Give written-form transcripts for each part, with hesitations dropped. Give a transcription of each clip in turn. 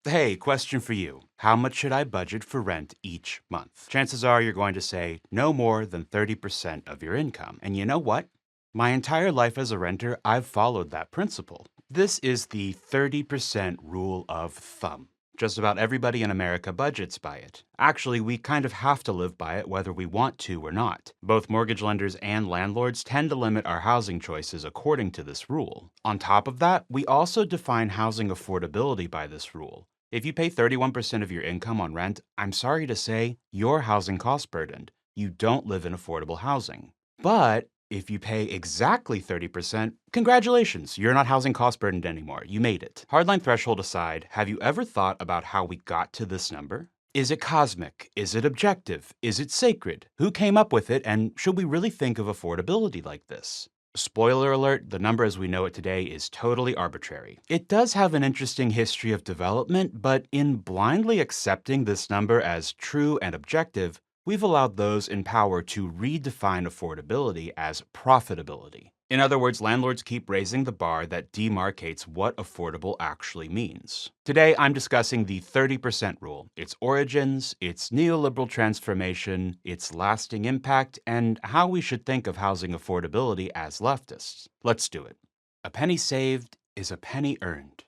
Hey, question for you. How much should I budget for rent each month? Chances are you're going to say no more than 30% of your income. And you know what? My entire life as a renter, I've followed that principle. This is the 30% rule of thumb. Just about everybody in America budgets by it. Actually, we kind of have to live by it whether we want to or not. Both mortgage lenders and landlords tend to limit our housing choices according to this rule. On top of that, we also define housing affordability by this rule. If you pay 31% of your income on rent, I'm sorry to say, you're housing cost burdened. You don't live in affordable housing. But if you pay exactly 30%, congratulations, you're not housing cost burdened anymore. You made it. Hardline threshold aside, have you ever thought about how we got to this number? Is it cosmic? Is it objective? Is it sacred? Who came up with it? And should we really think of affordability like this? Spoiler alert, the number as we know it today is totally arbitrary. It does have an interesting history of development, but in blindly accepting this number as true and objective, we've allowed those in power to redefine affordability as profitability. In other words, landlords keep raising the bar that demarcates what affordable actually means. Today, I'm discussing the 30% rule, its origins, its neoliberal transformation, its lasting impact, and how we should think of housing affordability as leftists. Let's do it. A penny saved is a penny earned.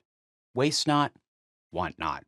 Waste not, want not.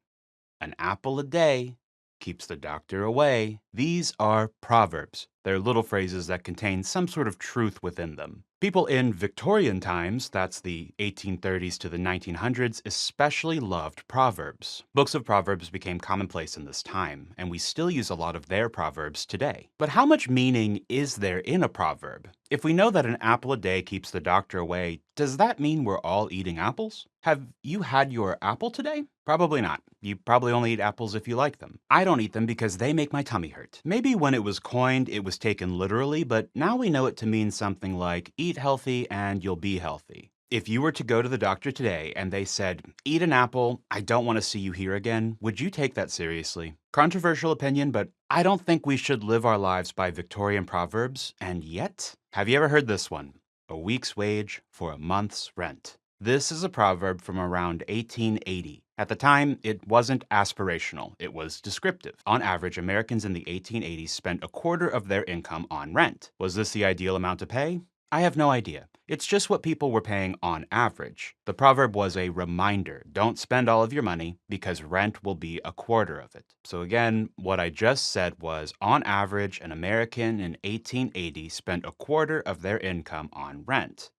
An apple a day keeps the doctor away. These are proverbs. They're little phrases that contain some sort of truth within them. People in Victorian times, that's the 1830s to the 1900s, especially loved proverbs. Books of proverbs became commonplace in this time, and we still use a lot of their proverbs today. But how much meaning is there in a proverb? If we know that an apple a day keeps the doctor away, does that mean we're all eating apples? Have you had your apple today? Probably not. You probably only eat apples if you like them. I don't eat them because they make my tummy hurt. Maybe when it was coined, it was taken literally, but now we know it to mean something like eat healthy and you'll be healthy. If you were to go to the doctor today and they said, eat an apple, I don't want to see you here again, would you take that seriously? Controversial opinion, but I don't think we should live our lives by Victorian proverbs, and yet, have you ever heard this one? A week's wage for a month's rent. This is a proverb from around 1880. At the time, it wasn't aspirational, it was descriptive. On average, Americans in the 1880s spent a quarter of their income on rent. Was this the ideal amount to pay? I have no idea. It's just what people were paying on average. The proverb was a reminder, don't spend all of your money because rent will be a quarter of it. So again, what I just said was on average, an American in 1880 spent a quarter of their income on rent.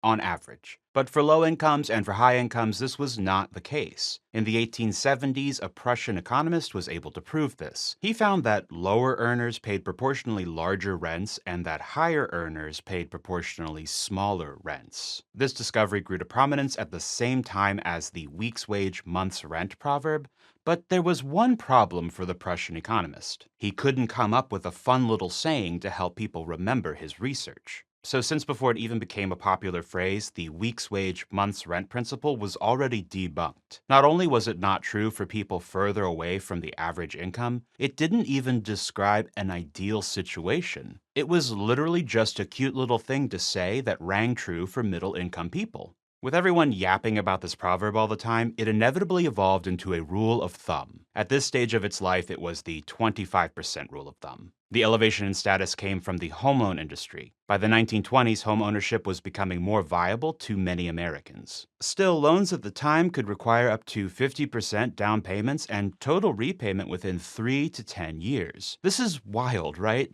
On average. But for low incomes and for high incomes, this was not the case. In the 1870s, a Prussian economist was able to prove this. He found that lower earners paid proportionally larger rents and that higher earners paid proportionally smaller rents. This discovery grew to prominence at the same time as the week's wage, month's rent proverb, but there was one problem for the Prussian economist. He couldn't come up with a fun little saying to help people remember his research. So since before it even became a popular phrase, the week's wage, month's rent principle was already debunked. Not only was it not true for people further away from the average income, it didn't even describe an ideal situation. It was literally just a cute little thing to say that rang true for middle-income people. With everyone yapping about this proverb all the time, it inevitably evolved into a rule of thumb. At this stage of its life, it was the 25% rule of thumb. The elevation in status came from the home loan industry. By the 1920s, home ownership was becoming more viable to many Americans. Still, loans at the time could require up to 50% down payments and total repayment within 3 to 10 years. This is wild, right?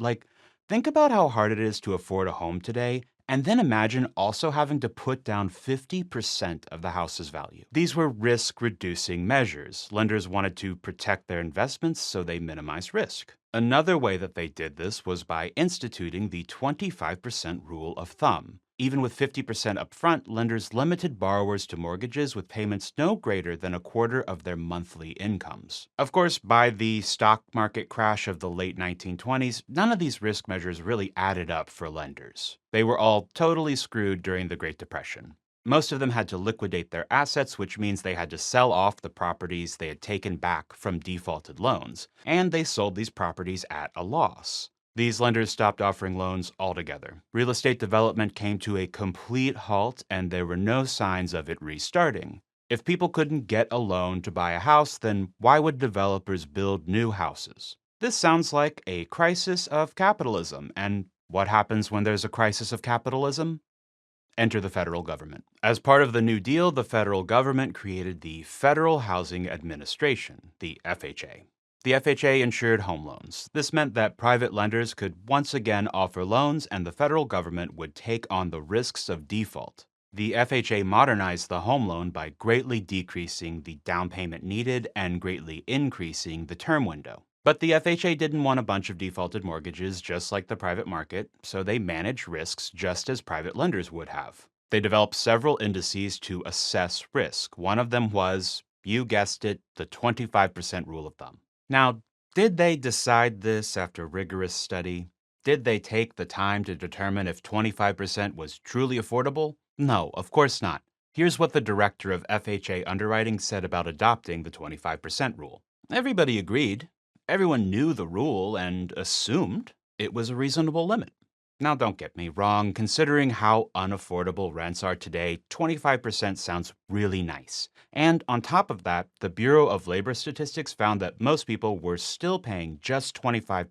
Think about how hard it is to afford a home today, and then imagine also having to put down 50% of the house's value. These were risk-reducing measures. Lenders wanted to protect their investments, so they minimized risk. Another way that they did this was by instituting the 25% rule of thumb. Even with 50% upfront, lenders limited borrowers to mortgages with payments no greater than a quarter of their monthly incomes. Of course, by the stock market crash of the late 1920s, none of these risk measures really added up for lenders. They were all totally screwed during the Great Depression. Most of them had to liquidate their assets, which means they had to sell off the properties they had taken back from defaulted loans, and they sold these properties at a loss. These lenders stopped offering loans altogether. Real estate development came to a complete halt, and there were no signs of it restarting. If people couldn't get a loan to buy a house, then why would developers build new houses? This sounds like a crisis of capitalism. And what happens when there's a crisis of capitalism? Enter the federal government. As part of the New Deal, the federal government created the Federal Housing Administration, the FHA. The FHA insured home loans. This meant that private lenders could once again offer loans and the federal government would take on the risks of default. The FHA modernized the home loan by greatly decreasing the down payment needed and greatly increasing the term window. But the FHA didn't want a bunch of defaulted mortgages just like the private market, so they managed risks just as private lenders would have. They developed several indices to assess risk. One of them was, you guessed it, the 25% rule of thumb. Now, did they decide this after rigorous study? Did they take the time to determine if 25% was truly affordable? No, of course not. Here's what the director of FHA underwriting said about adopting the 25% rule. Everybody agreed. Everyone knew the rule and assumed it was a reasonable limit. Now, don't get me wrong, considering how unaffordable rents are today, 25% sounds really nice. And on top of that, the Bureau of Labor Statistics found that most people were still paying just 25%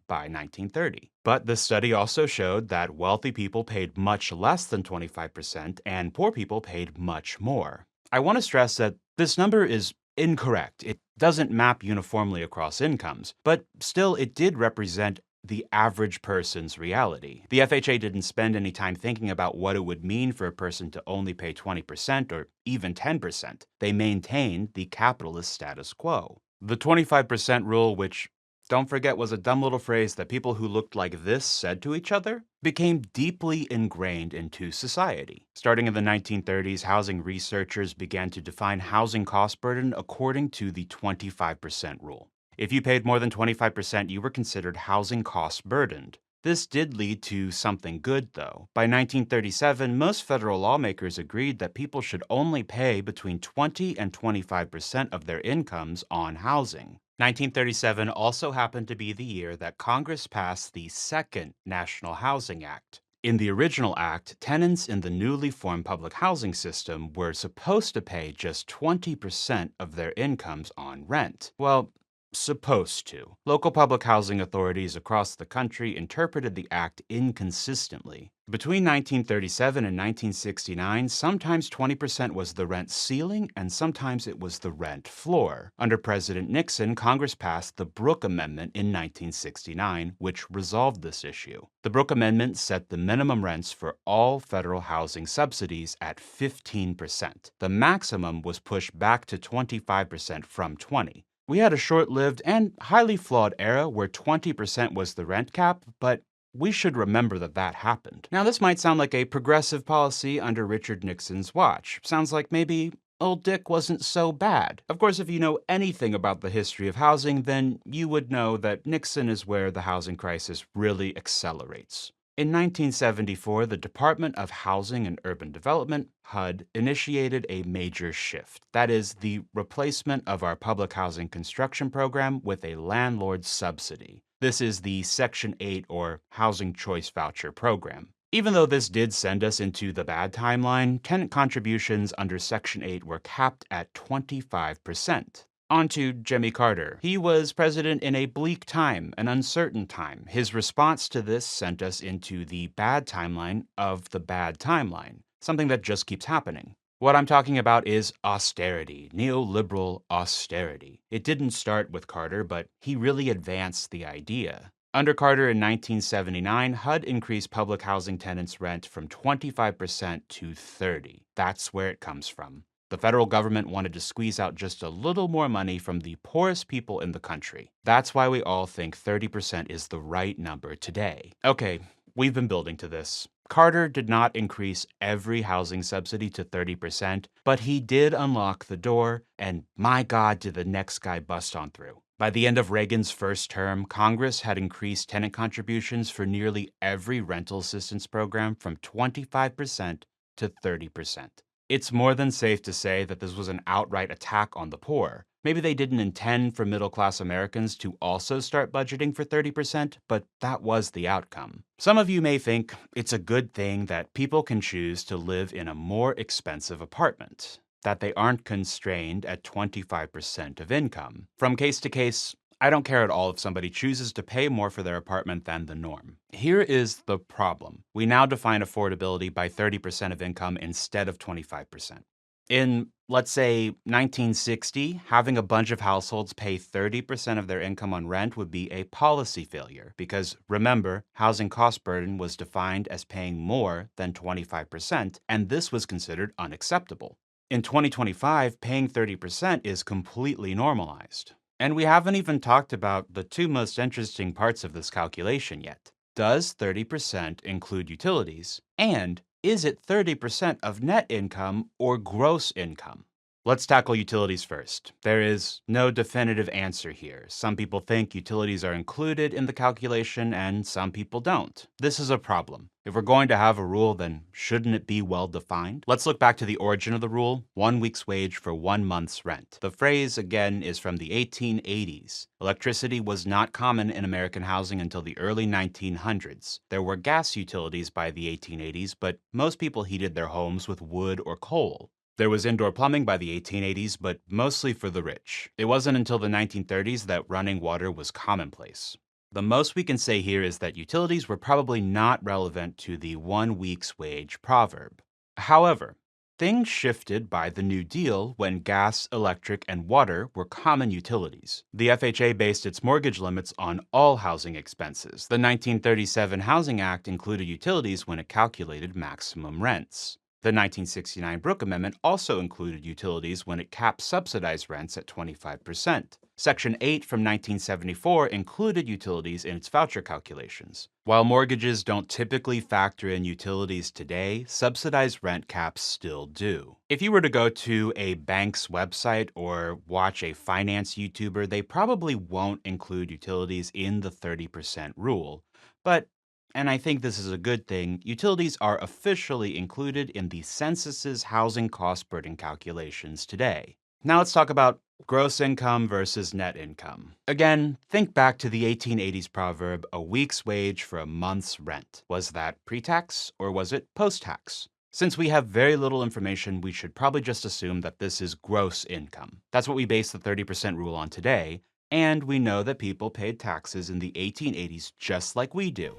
by 1930. But the study also showed that wealthy people paid much less than 25% and poor people paid much more. I want to stress that this number is incorrect. It doesn't map uniformly across incomes, but still it did represent the average person's reality. The FHA didn't spend any time thinking about what it would mean for a person to only pay 20% or even 10%. They maintained the capitalist status quo. The 25% rule, which, don't forget, was a dumb little phrase that people who looked like this said to each other, became deeply ingrained into society. Starting in the 1930s, housing researchers began to define housing cost burden according to the 25% rule. If you paid more than 25%, you were considered housing cost burdened. This did lead to something good, though. By 1937, most federal lawmakers agreed that people should only pay between 20 and 25% of their incomes on housing. 1937 also happened to be the year that Congress passed the Second National Housing Act. In the original act, tenants in the newly formed public housing system were supposed to pay just 20% of their incomes on rent. Well, supposed to. Local public housing authorities across the country interpreted the act inconsistently. Between 1937 and 1969, sometimes 20% was the rent ceiling and sometimes it was the rent floor. Under President Nixon, Congress passed the Brooke Amendment in 1969, which resolved this issue. The Brooke Amendment set the minimum rents for all federal housing subsidies at 15%. The maximum was pushed back to 25% from 20%. We had a short-lived and highly flawed era where 20% was the rent cap, but we should remember that that happened. Now, this might sound like a progressive policy under Richard Nixon's watch. Sounds like maybe old Dick wasn't so bad. Of course, if you know anything about the history of housing, then you would know that Nixon is where the housing crisis really accelerates. In 1974, the Department of Housing and Urban Development, HUD, initiated a major shift. That is, the replacement of our public housing construction program with a landlord subsidy. This is the Section 8 or Housing Choice Voucher program. Even though this did send us into the bad timeline, tenant contributions under Section 8 were capped at 25%. On to Jimmy Carter. He was president in a bleak time, an uncertain time. His response to this sent us into the bad timeline of the bad timeline, something that just keeps happening. What I'm talking about is austerity, neoliberal austerity. It didn't start with Carter, but he really advanced the idea. Under Carter in 1979, HUD increased public housing tenants' rent from 25% to 30%. That's where it comes from. The federal government wanted to squeeze out just a little more money from the poorest people in the country. That's why we all think 30% is the right number today. Okay, we've been building to this. Carter did not increase every housing subsidy to 30%, but he did unlock the door, and my God, did the next guy bust on through. By the end of Reagan's first term, Congress had increased tenant contributions for nearly every rental assistance program from 25% to 30%. It's more than safe to say that this was an outright attack on the poor. Maybe they didn't intend for middle-class Americans to also start budgeting for 30%, but that was the outcome. Some of you may think it's a good thing that people can choose to live in a more expensive apartment. that they aren't constrained at 25% of income. From case to case, I don't care at all if somebody chooses to pay more for their apartment than the norm. Here is the problem. We now define affordability by 30% of income instead of 25%. In, let's say, 1960, having a bunch of households pay 30% of their income on rent would be a policy failure because, remember, housing cost burden was defined as paying more than 25%, and this was considered unacceptable. In 2025, paying 30% is completely normalized. And we haven't even talked about the two most interesting parts of this calculation yet. Does 30% include utilities? And is it 30% of net income or gross income? Let's tackle utilities first. There is no definitive answer here. Some people think utilities are included in the calculation and some people don't. This is a problem. If we're going to have a rule, then shouldn't it be well defined? Let's look back to the origin of the rule, 1 week's wage for 1 month's rent. The phrase, again, is from the 1880s. Electricity was not common in American housing until the early 1900s. There were gas utilities by the 1880s, but most people heated their homes with wood or coal. There was indoor plumbing by the 1880s, but mostly for the rich. It wasn't until the 1930s that running water was commonplace. The most we can say here is that utilities were probably not relevant to the 1 week's wage proverb. However, things shifted by the New Deal when gas, electric, and water were common utilities. The FHA based its mortgage limits on all housing expenses. The 1937 Housing Act included utilities when it calculated maximum rents. The 1969 Brooke Amendment also included utilities when it capped subsidized rents at 25%. Section 8 from 1974 included utilities in its voucher calculations. While mortgages don't typically factor in utilities today, subsidized rent caps still do. If you were to go to a bank's website or watch a finance YouTuber, they probably won't include utilities in the 30% rule. But and I think this is a good thing, utilities are officially included in the census's housing cost burden calculations today. Now let's talk about gross income versus net income. Again, think back to the 1880s proverb, a week's wage for a month's rent. Was that pre-tax or was it post-tax? Since we have very little information, we should probably just assume that this is gross income. That's what we base the 30% rule on today, and we know that people paid taxes in the 1880s just like we do.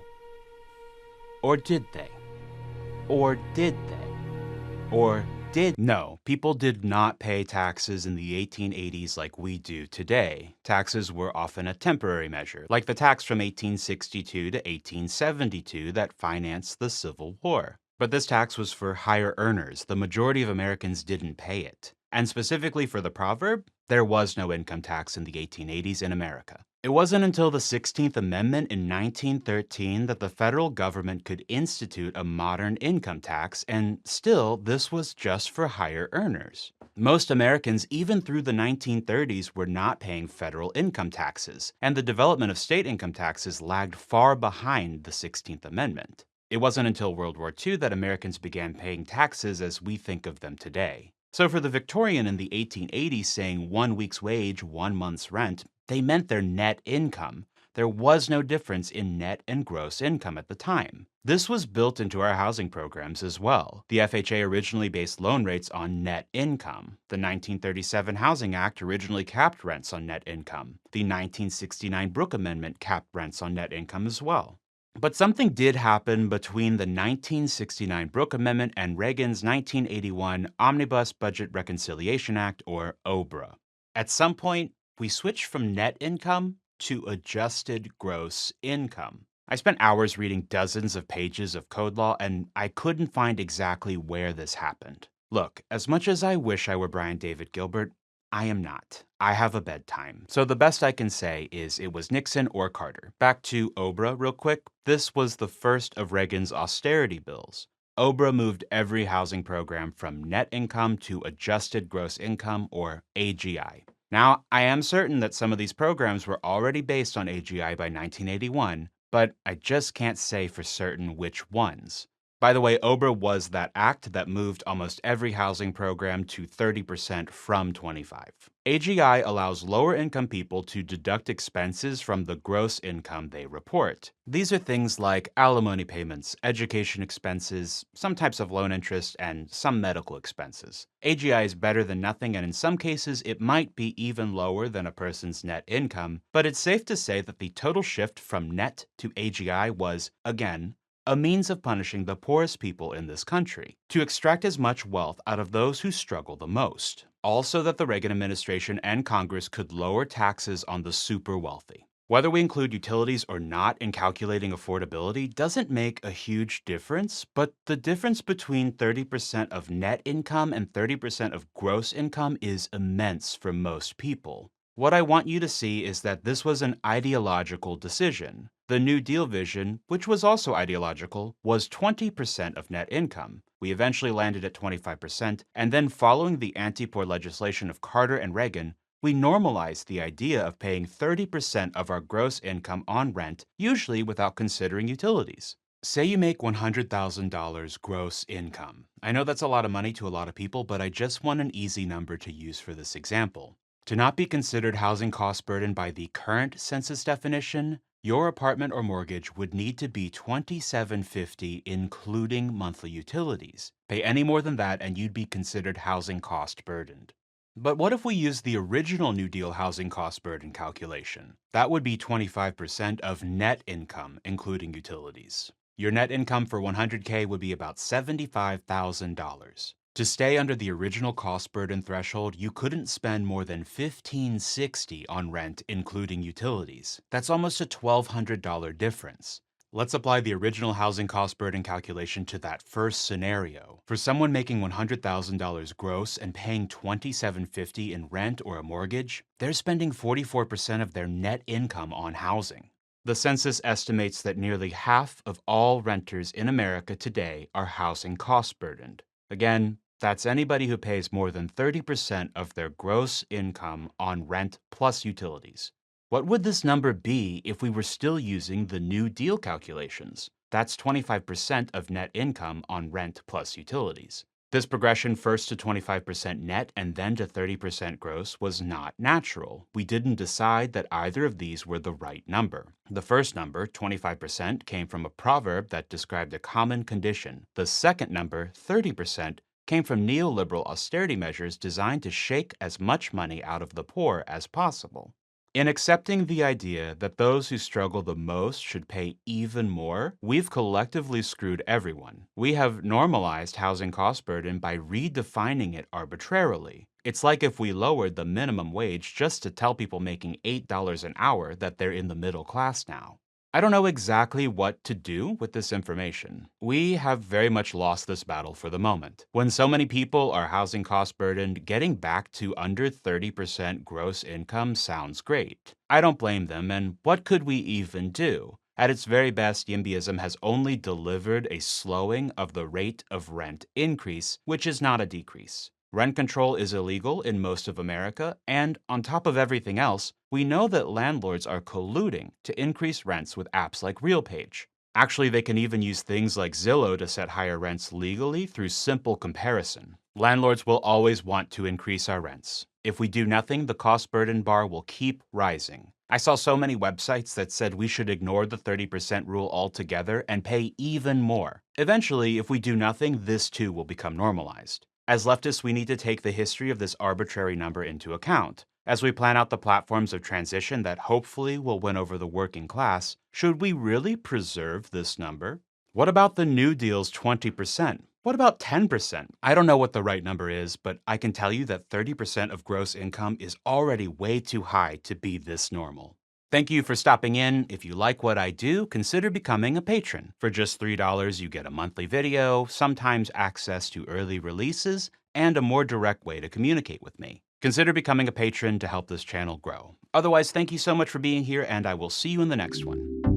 Or did they? Or did they? Or did... No, people did not pay taxes in the 1880s like we do today. Taxes were often a temporary measure, like the tax from 1862 to 1872 that financed the Civil War. But this tax was for higher earners. The majority of Americans didn't pay it. And specifically for the proverb, there was no income tax in the 1880s in America. It wasn't until the 16th Amendment in 1913 that the federal government could institute a modern income tax, and still, this was just for higher earners. Most Americans, even through the 1930s, were not paying federal income taxes, and the development of state income taxes lagged far behind the 16th Amendment. It wasn't until World War II that Americans began paying taxes as we think of them today. So for the Victorian in the 1880s saying 1 week's wage, 1 month's rent, they meant their net income. There was no difference in net and gross income at the time. This was built into our housing programs as well. The FHA originally based loan rates on net income. The 1937 Housing Act originally capped rents on net income. The 1969 Brooke Amendment capped rents on net income as well. But something did happen between the 1969 Brooke Amendment and Reagan's 1981 Omnibus Budget Reconciliation Act, or OBRA. At some point, we switched from net income to adjusted gross income. I spent hours reading dozens of pages of code law, and I couldn't find exactly where this happened. Look, as much as I wish I were Brian David Gilbert, I am not. I have a bedtime. So the best I can say is it was Nixon or Carter. Back to OBRA real quick. This was the first of Reagan's austerity bills. OBRA moved every housing program from net income to adjusted gross income, or AGI. Now, I am certain that some of these programs were already based on AGI by 1981, but I just can't say for certain which ones. By the way, OBRA was that act that moved almost every housing program to 30% from 25. AGI allows lower income people to deduct expenses from the gross income they report. These are things like alimony payments, education expenses, some types of loan interest, and some medical expenses. AGI is better than nothing, and in some cases, it might be even lower than a person's net income, but it's safe to say that the total shift from net to AGI was, again, a means of punishing the poorest people in this country, to extract as much wealth out of those who struggle the most. Also, that the Reagan administration and Congress could lower taxes on the super wealthy. Whether we include utilities or not in calculating affordability doesn't make a huge difference, but the difference between 30% of net income and 30% of gross income is immense for most people. What I want you to see is that this was an ideological decision. The New Deal vision, which was also ideological, was 20% of net income. We eventually landed at 25%, and then following the anti-poor legislation of Carter and Reagan, we normalized the idea of paying 30% of our gross income on rent, usually without considering utilities. Say you make $100,000 gross income. I know that's a lot of money to a lot of people, but I just want an easy number to use for this example. To not be considered housing cost burden by the current census definition, your apartment or mortgage would need to be $2,750 including monthly utilities. Pay any more than that and you'd be considered housing cost burdened. But what if we use the original New Deal housing cost burden calculation? That would be 25% of net income, including utilities. Your net income for 100K would be about $75,000. To stay under the original cost burden threshold, you couldn't spend more than $1,560 on rent, including utilities. That's almost a $1,200 difference. Let's apply the original housing cost burden calculation to that first scenario. For someone making $100,000 gross and paying $2,750 in rent or a mortgage, they're spending 44% of their net income on housing. The census estimates that nearly half of all renters in America today are housing cost burdened. Again, that's anybody who pays more than 30% of their gross income on rent plus utilities. What would this number be if we were still using the New Deal calculations? That's 25% of net income on rent plus utilities. This progression first to 25% net and then to 30% gross was not natural. We didn't decide that either of these were the right number. The first number, 25%, came from a proverb that described a common condition. The second number, 30%, came from neoliberal austerity measures designed to shake as much money out of the poor as possible. In accepting the idea that those who struggle the most should pay even more, we've collectively screwed everyone. We have normalized housing cost burden by redefining it arbitrarily. It's like if we lowered the minimum wage just to tell people making $8 an hour that they're in the middle class now. I don't know exactly what to do with this information. We have very much lost this battle for the moment. When so many people are housing cost burdened, getting back to under 30% gross income sounds great. I don't blame them, and what could we even do? At its very best, YIMBYism has only delivered a slowing of the rate of rent increase, which is not a decrease. Rent control is illegal in most of America, and on top of everything else, we know that landlords are colluding to increase rents with apps like RealPage. Actually, they can even use things like Zillow to set higher rents legally through simple comparison. Landlords will always want to increase our rents. If we do nothing, the cost burden bar will keep rising. I saw so many websites that said we should ignore the 30% rule altogether and pay even more. Eventually, if we do nothing, this too will become normalized. As leftists, we need to take the history of this arbitrary number into account. As we plan out the platforms of transition that hopefully will win over the working class, should we really preserve this number? What about the New Deal's 20%? What about 10%? I don't know what the right number is, but I can tell you that 30% of gross income is already way too high to be this normal. Thank you for stopping in. If you like what I do, consider becoming a patron. For just $3, you get a monthly video, sometimes access to early releases, and a more direct way to communicate with me. Consider becoming a patron to help this channel grow. Otherwise, thank you so much for being here, and I will see you in the next one.